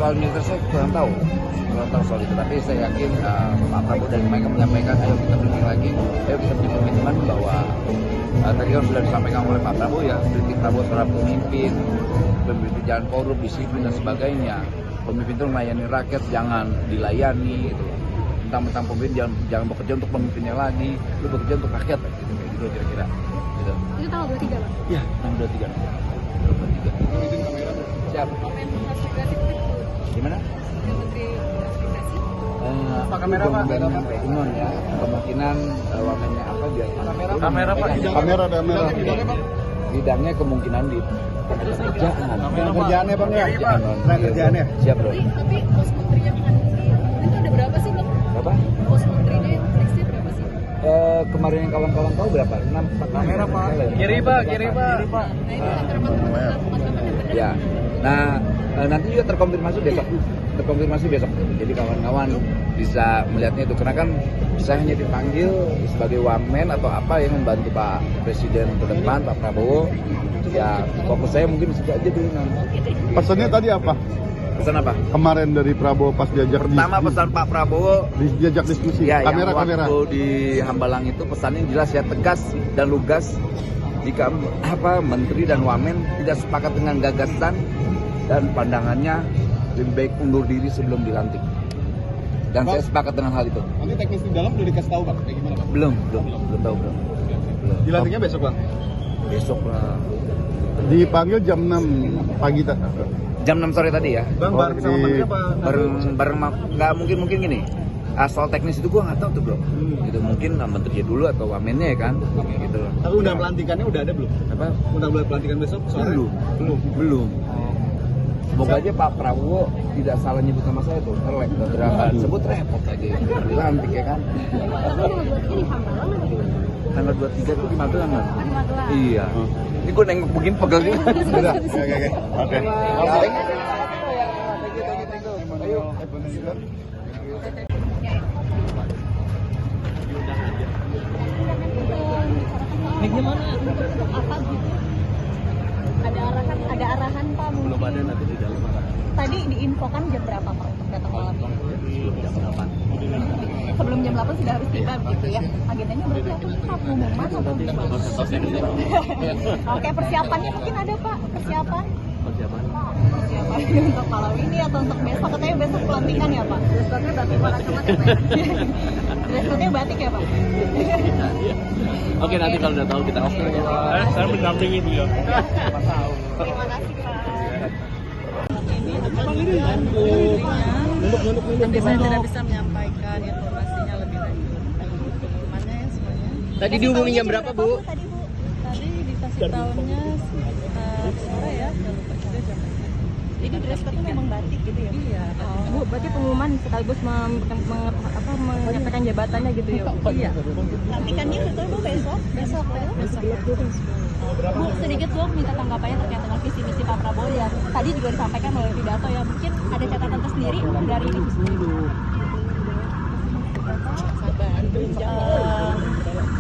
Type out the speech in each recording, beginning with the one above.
soal militer saya kurang tahu soal itu. Tapi saya yakin Pak Prabowo dan mereka menyampaikan ayo kita berunding lagi, ayo kita beri komitmen bahwa tadi kan sudah disampaikan oleh Pak Prabowo ya, kritik Prabowo seorang pemimpin jangan korup, disiplin dan sebagainya. Pemimpin itu melayani rakyat, jangan dilayani gitu. Mentang-mentang pemimpin jangan bekerja untuk pemimpinnya lagi, lu bekerja untuk rakyat gitu, kayak gitu kira-kira. Gitu. Itu tanggal 23 Pak? Iya, tanggal 23. Siap. Gimana? Pak kamera Pak. Ingon ya, kemungkinan wamennya apa biar Kamera Pak. Kamera. Bidangnya kemungkinan di kerjaan. Kerjaannya Bang ya? Kerjaannya. Siap bro. Tapi pos menterinya bukan itu ada berapa sih Bang? Berapa? Pos menterinya nextnya berapa sih? Kemarin yang kawan-kawan tahu berapa? 4 Kamera Pak. Kiri Pak. Nah itu antara 48 Ya. Nah, nanti juga terkonfirmasi besok. Jadi kawan-kawan bisa melihatnya itu karena kan saya hanya dipanggil sebagai wamen atau apa yang membantu Pak Presiden ke depan, Pak Prabowo. Ya, fokus saya mungkin situ aja dulu. Pesannya tadi apa? Pesan apa? Kemarin dari Prabowo pas diajak Pertama pesan Pak Prabowo diajak diskusi. ya, Kamera. yang waktu di Hambalang itu pesannya jelas ya, tegas dan lugas. Jika menteri dan wamen tidak sepakat dengan gagasan dan pandangannya, lebih baik undur diri sebelum dilantik. Dan saya sepakat dengan hal itu. Nanti teknis di dalam udah dikasih tahu Bang, kayak gimana Bang? Belum tahu belum. Dilantiknya besok Bang? Besok lah. Dipanggil jam 6 pagi Jam 6 sore tadi ya. Bang, bareng sama Menteri apa? Bareng nggak mungkin gini. Soal teknis itu gua nggak tahu tuh bro. Gitu mungkin menterinya dulu atau wamennya ya kan. Gitu. Tapi undang pelantikannya udah ada belum? Apa? Undang pelantikan besok sore? Belum. Semoga aja Pak Prabowo tidak salah nyebut nama saya tuh. Terlek, sebut repot lagi. Dilantik ya kan. Ini di Hambalang atau di mana? Tanggal 23 itu di Magelang kan? Di Magelang. Iya. Ini gue nengok begini pegel juga. Oke. Ayo. Ini mana? Apa gitu? Ada arahan Pak mungkin? Belum ada, nanti di dalam arahan. Tadi diinfokan jam berapa Pak untuk datang malam ini? Sebelum jam 8. Sebelum jam 8 sudah harus tiba begitu ya? Agendanya berarti apa? Pengumuman atau gimana? Oke, persiapannya mungkin ada Pak? Persiapan untuk malam ini atau untuk besok? Katanya besok pelantikan ya Pak? Dress batik macam-macam ya? Dress code-nya batik ya Pak? Oke, nanti kalau udah tahu kita off aja. Saya mendampingi beliau. Terima kasih Pak. Nanti saya tidak bisa menyampaikan informasinya lebih lanjut. Pengumumannya ya semuanya. Tadi dihubungi jam berapa Bu? Tadi dikasih tahunnya sore ya, jam lupa juga jam. Jadi dress code-nya memang batik gitu ya? Iya. Bu, berarti pengumuman sekaligus menyampaikan jabatannya gitu ya? Iya. Pelantikannya betul Bu besok? Besok ya? Bu, sedikit Bu minta tanggapannya terkait dengan visi misi Pak Prabowo ya. Tadi juga disampaikan melalui pidato ya. Mungkin ada catatan tersendiri dari ini. Tadi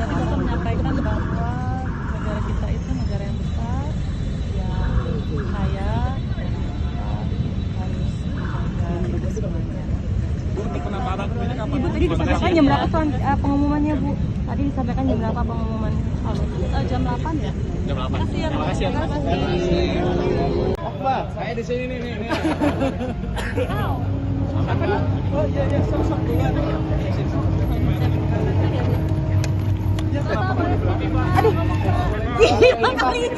Bapak menyampaikan bahwa negara kita itu negara yang besar, yang kaya, dan kita harus menjaga semuanya. Ibu tadi disampaikan jam berapa pengumumannya Bu? Tadi disampaikan jam berapa pengumumannya? Jam 8 ya? Jam 8. Terima kasih ya. Saya di sini nih. Oh iya, sok duluan. Aduh, gila kali ini.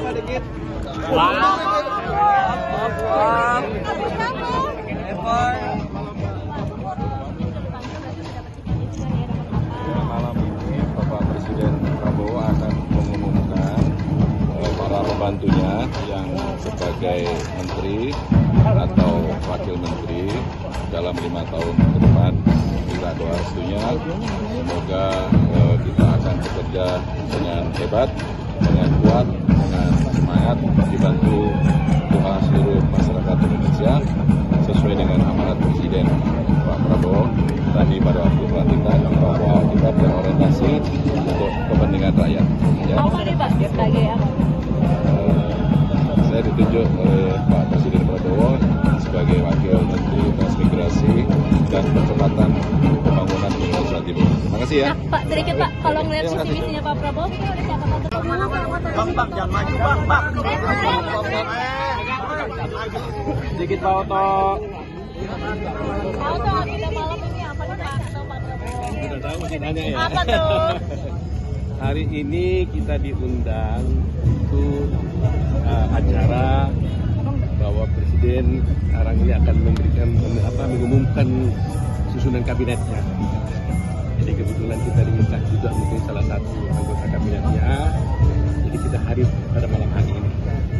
Malam ini Bapak Presiden Prabowo akan mengumumkan para pembantunya yang sebagai menteri atau wakil menteri dalam 5 tahun ke depan. Kita doa restunya, semoga kita akan bekerja dengan hebat, dengan kuat, dengan semangat, dibantu Tuhan seluruh masyarakat Indonesia sesuai dengan amanat Presiden Pak Prabowo tadi pada waktu pelantikan bahwa kita berorientasi untuk kepentingan rakyat. Ya. Apa nih Pak sebagai apa? Saya ditunjuk oleh Pak Presiden Prabowo sebagai Wakil Menteri dan percepatan pembangunan di Jawa Timur. Terima kasih ya. Nah, Pak, sedikit Pak, kalau ngeliat visi misinya Pak Prabowo, kita udah catatan untuk Bang, jangan maju, Bang. Sedikit Pak Oto. Tahu soal kita malam ini apa nih Pak? Atau Pak Prabowo? Udah tahu masih nanya ya. Apa tuh? Hari ini kita diundang untuk acara bahwa Presiden sekarang ini akan mengumumkan susunan kabinetnya. Jadi kebetulan kita diminta juga mungkin salah satu anggota kabinetnya. Jadi kita hadir pada malam hari ini.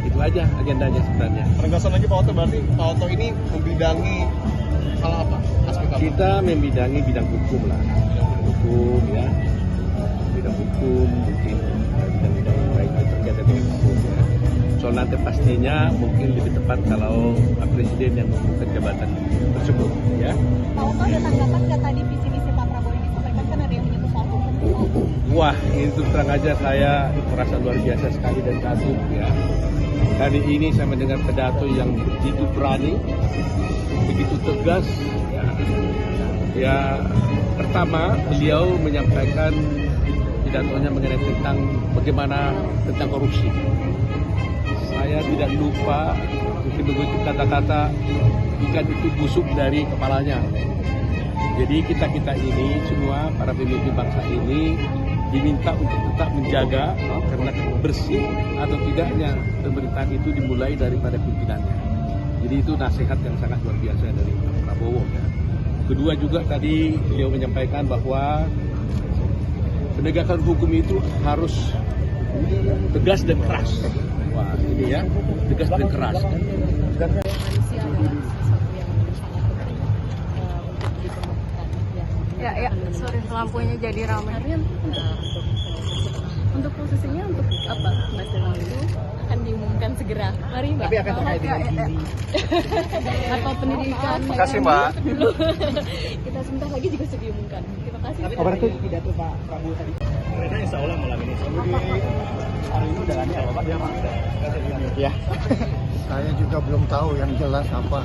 Itu aja agendanya sebenarnya. Penegasan lagi Pak Oto, berarti Pak Oto ini membidangi hal apa? Aspek apa? Kita membidangi bidang hukum lah, bidang hukum ya, bidang hukum mungkin bidang-bidang lain terkait dengan hukum ya. Soal nanti pastinya mungkin lebih tepat kalau Pak Presiden yang mengumumkan jabatan tersebut ya. Pak Oto ada tanggapan nggak tadi visi misi Pak Prabowo yang disampaikan, kan ada yang menyebut soal hukum? Wah, itu terang aja saya merasa luar biasa sekali dan kagum ya. Kali ini saya mendengar pidato yang begitu berani, begitu tegas. Ya, pertama beliau menyampaikan pidatonya mengenai tentang bagaimana tentang korupsi. Saya tidak lupa mungkin mengutip kata-kata ikan itu busuk dari kepalanya. Jadi kita ini semua para pemimpin bangsa ini diminta untuk tetap menjaga karena bersih atau tidaknya pemerintahan itu dimulai daripada pimpinannya. Jadi itu nasihat yang sangat luar biasa dari Pak Prabowo. Ya. Kedua juga tadi beliau menyampaikan bahwa penegakan hukum itu harus tegas dan keras. Wah ini ya, tegas dan keras. Ya, sorry lampunya jadi ramai. Untuk posisinya untuk apa Mas Donald itu akan diumumkan segera. Mari Mbak. Tapi akan terkait dengan ini. Atau pendidikan. Terima kasih, Mbak. Kita sebentar lagi juga sudah diumumkan. Terima kasih. Tapi berarti pidato Pak Prabowo tadi. Rena insya Allah malam ini. Hari ini udah ada apa Pak? Ya. Saya juga belum tahu yang jelas apa.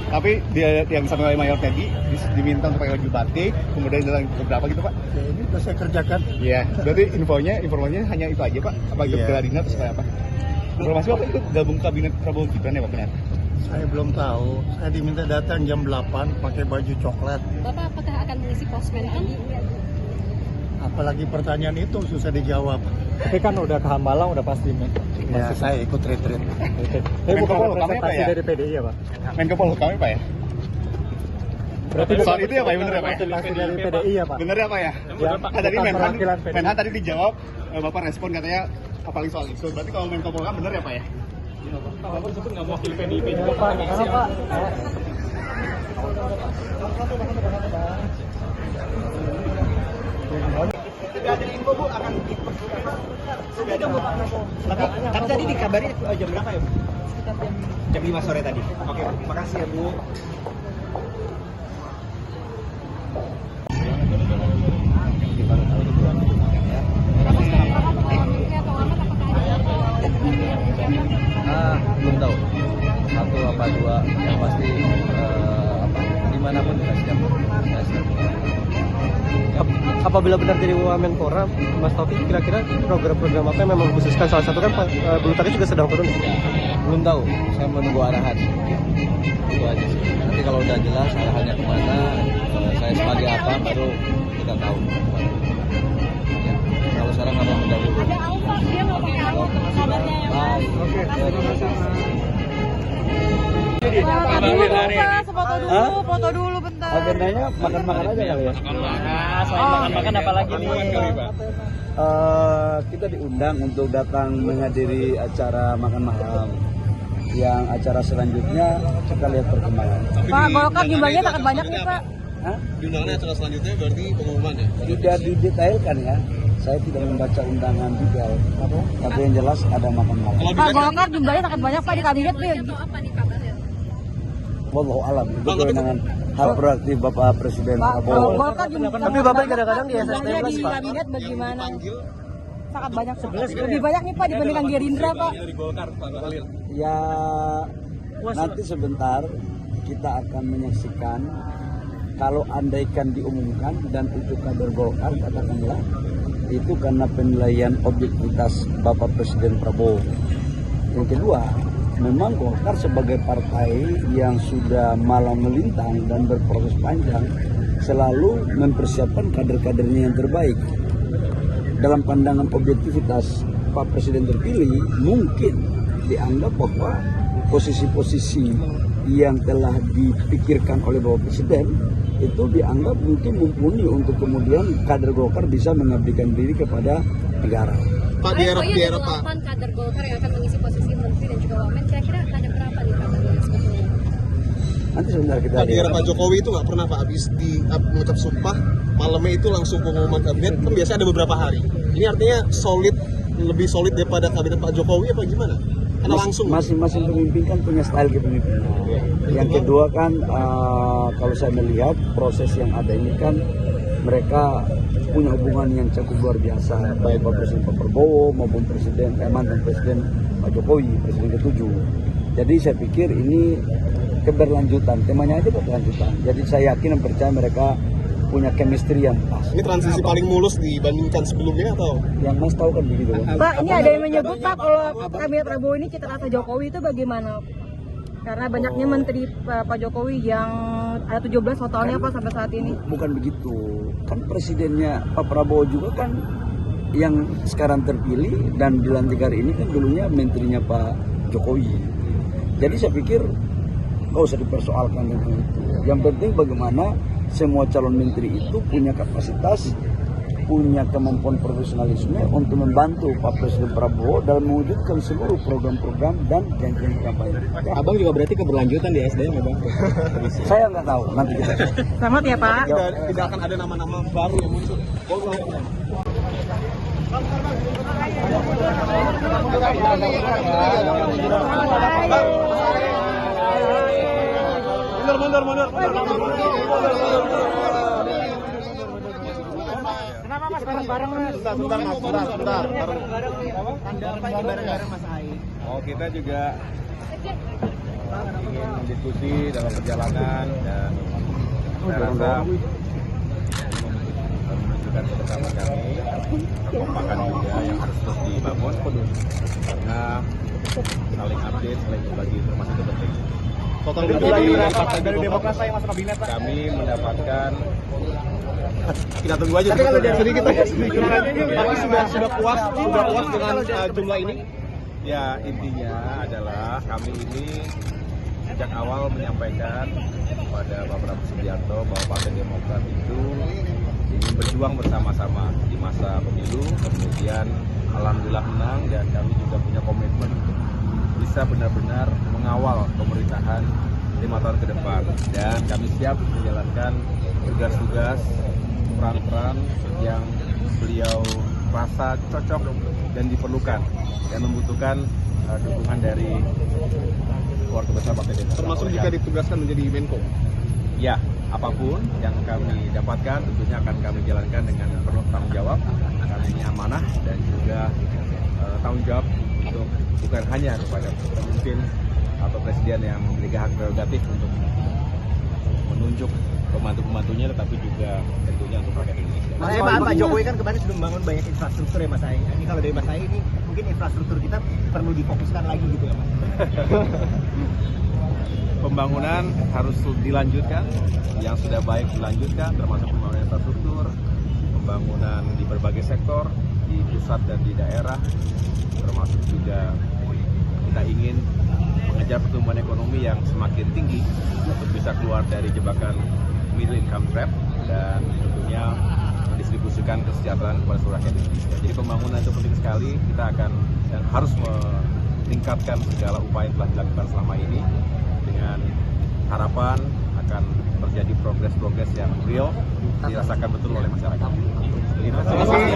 Tapi dia yang satu oleh Mayor tadi diminta untuk pakai baju batik, kemudian dalam beberapa gitu Pak. Ya, ini sudah saya kerjakan. Iya. Berarti informanya hanya itu aja Pak. Apa itu Geladina atau seperti apa? Informasi apa itu gabung kabinet Prabowo Gibran ya Pak benar? Saya belum tahu. Saya diminta datang jam 8 pakai baju coklat. Bapak apakah akan mengisi posmen ini? Apalagi pertanyaan itu susah dijawab. Tapi kan udah ke Hambalang udah pasti nih. Ya, saya ikut retreat. Tapi bukan Menko Polhukam representasi ya? dari PDI ya Pak? Menko Polhukam Pak ya? Berarti Soal itu ya Pak, bener ya Pak? representasi dari PDI ya Pak? Bener ya Pak ya? Ya, Tadi bukan perwakilan PDI. Menhan tadi dijawab, Bapak respon katanya apalagi soal itu. Berarti kalau Menko Polhukam bener ya Pak ya? Bapak sebut nggak mewakili PDIP juga Pak, karena Pak, Sudah ada info Bu akan sudah ada Bu Pak Prabowo. Tapi tadi dikabari jam berapa ya Bu? Sekitar Jam 5 sore tadi. Oke, terima kasih ya Bu. Belum tahu satu apa dua yang pasti dimanapun kita siap. apabila benar jadi Menpora, Mas Taufik, kira-kira program-program apa yang memang khususkan? Salah satu kan Pak Bulu Tangkis juga sedang turun. Belum tahu, saya menunggu arahan. Itu aja sih. Nanti kalau udah jelas arahannya kemana, saya sebagai apa baru kita tahu. Ya. Kalau sekarang apa mendahului. Ada Alfa, dia mau pakai Alfa kabarnya ya Mas. foto dulu bentar. Agendanya makan-makan aja kali ya. Selain makan-makan apa lagi nih? Kita diundang untuk datang menghadiri acara makan malam. Yang acara selanjutnya kita lihat perkembangan. Pak, Golkar jumlahnya sangat banyak nih Pak. Hah? Di undangannya acara selanjutnya berarti pengumuman ya? Tidak didetailkan ya. Saya tidak membaca undangan detail. Tapi yang jelas ada makan malam. Pak, Golkar jumlahnya sangat banyak Pak di kabinet nih. Apa nih kabarnya? Wallahu alam. Itu kewenangan hak prerogatif Bapak Presiden Prabowo. Golkar jumlahnya. Tapi Bapak kadang-kadang di SSD di Pak. kabinet bagaimana? Sangat banyak 11. Lebih banyak nih Pak dibandingkan Gerindra Pak. Ya nanti sebentar kita akan menyaksikan kalau andaikan diumumkan dan itu kader Golkar, katakanlah itu karena penilaian objektivitas Bapak Presiden Prabowo. Yang kedua, memang Golkar sebagai partai yang sudah malang melintang dan berproses panjang selalu mempersiapkan kader-kadernya yang terbaik. Dalam pandangan objektivitas Pak Presiden terpilih, mungkin dianggap bahwa posisi-posisi yang telah dipikirkan oleh Bapak Presiden itu dianggap mungkin mumpuni untuk kemudian kader Golkar bisa mengabdikan diri kepada negara. Pak, di era Pak, kader Golkar yang akan mengisi posisi menteri dan juga wamen, kira-kira ada berapa nih kadernya sebetulnya? Nanti sebentar kita Pak, di era Pak Jokowi itu nggak pernah Pak habis di mengucap sumpah malamnya itu langsung pengumuman kabinet, kan biasanya ada beberapa hari. Ini artinya solid, lebih solid daripada kabinet Pak Jokowi apa gimana? Karena langsung masing-masing pemimpin kan punya style kepemimpinan. Yang kedua kan kalau saya melihat proses yang ada ini kan mereka punya hubungan yang cukup luar biasa, baik Pak Presiden Pak Prabowo maupun mantan Presiden Pak Jokowi, Presiden ke-7. Jadi saya pikir ini keberlanjutan, temanya aja keberlanjutan. Jadi saya yakin dan percaya mereka punya chemistry yang pas. Ini transisi paling mulus dibandingkan sebelumnya atau? Yang Mas tahu kan begitu kan? Pak, ini ada yang menyebut Pak kalau kabinet Prabowo ini cita rasa Jokowi itu bagaimana? Karena banyaknya menteri Pak Jokowi yang ada 17 totalnya Pak sampai saat ini. Bukan begitu. Kan presidennya Pak Prabowo juga kan yang sekarang terpilih dan dilantik hari ini kan dulunya menterinya Pak Jokowi. Jadi saya pikir nggak usah dipersoalkan tentang itu. Yang penting bagaimana semua calon menteri itu punya kapasitas, punya kemampuan profesionalisme untuk membantu Pak Presiden Prabowo dalam mewujudkan seluruh program-program dan janji kampanye. Ya. Abang juga berarti keberlanjutan di SDM ya Bang? Saya nggak tahu, nanti kita cek. Selamat ya Pak. Tidak akan ada nama-nama baru yang muncul. Mundur. Kenapa Mas bareng-bareng Mas? Sebentar. Bareng-bareng Mas Ai. Oh, kita juga ingin diskusi dalam perjalanan dan saya rasa menunjukkan kebersamaan kami, kekompakan juga yang harus terus dibangun karena saling update, saling berbagi informasi itu penting. Total dari Demokrat saya masuk kabinet Pak. Kami mendapatkan Kita tunggu aja. Tapi kalau dari sedikit aja. Tapi sudah puas dengan jumlah ini. Ya, intinya adalah kami ini sejak awal menyampaikan kepada Pak Prabowo Subianto bahwa Partai Demokrat itu ingin berjuang bersama-sama di masa pemilu, kemudian alhamdulillah menang dan kami juga punya komitmen untuk bisa benar-benar mengawal pemerintahan 5 tahun ke depan dan kami siap menjalankan tugas-tugas peran-peran yang beliau rasa cocok dan diperlukan dan membutuhkan dukungan dari keluarga besar Partai Demokrat. Termasuk jika ditugaskan menjadi Menko. Ya, apapun yang kami dapatkan tentunya akan kami jalankan dengan penuh tanggung jawab karena ini amanah dan juga tanggung jawab untuk bukan hanya kepada pemimpin atau presiden yang memiliki hak prerogatif untuk menunjuk pembantu-pembantunya, tetapi juga tentunya untuk rakyat Indonesia. Pak Jokowi kan kemarin sudah membangun banyak infrastruktur ya Mas Ai. Ini kalau dari Mas Ai ini mungkin infrastruktur kita perlu difokuskan lagi gitu ya Mas. Pembangunan harus dilanjutkan, yang sudah baik dilanjutkan, termasuk pembangunan infrastruktur, pembangunan di berbagai sektor, di pusat dan di daerah, termasuk juga kita ingin mengejar pertumbuhan ekonomi yang semakin tinggi untuk bisa keluar dari jebakan middle income trap dan tentunya mendistribusikan kesejahteraan kepada seluruh rakyat Indonesia. Jadi pembangunan itu penting sekali, kita akan dan harus meningkatkan segala upaya yang telah dilakukan selama ini dengan harapan akan terjadi progres-progres yang real dirasakan betul oleh masyarakat.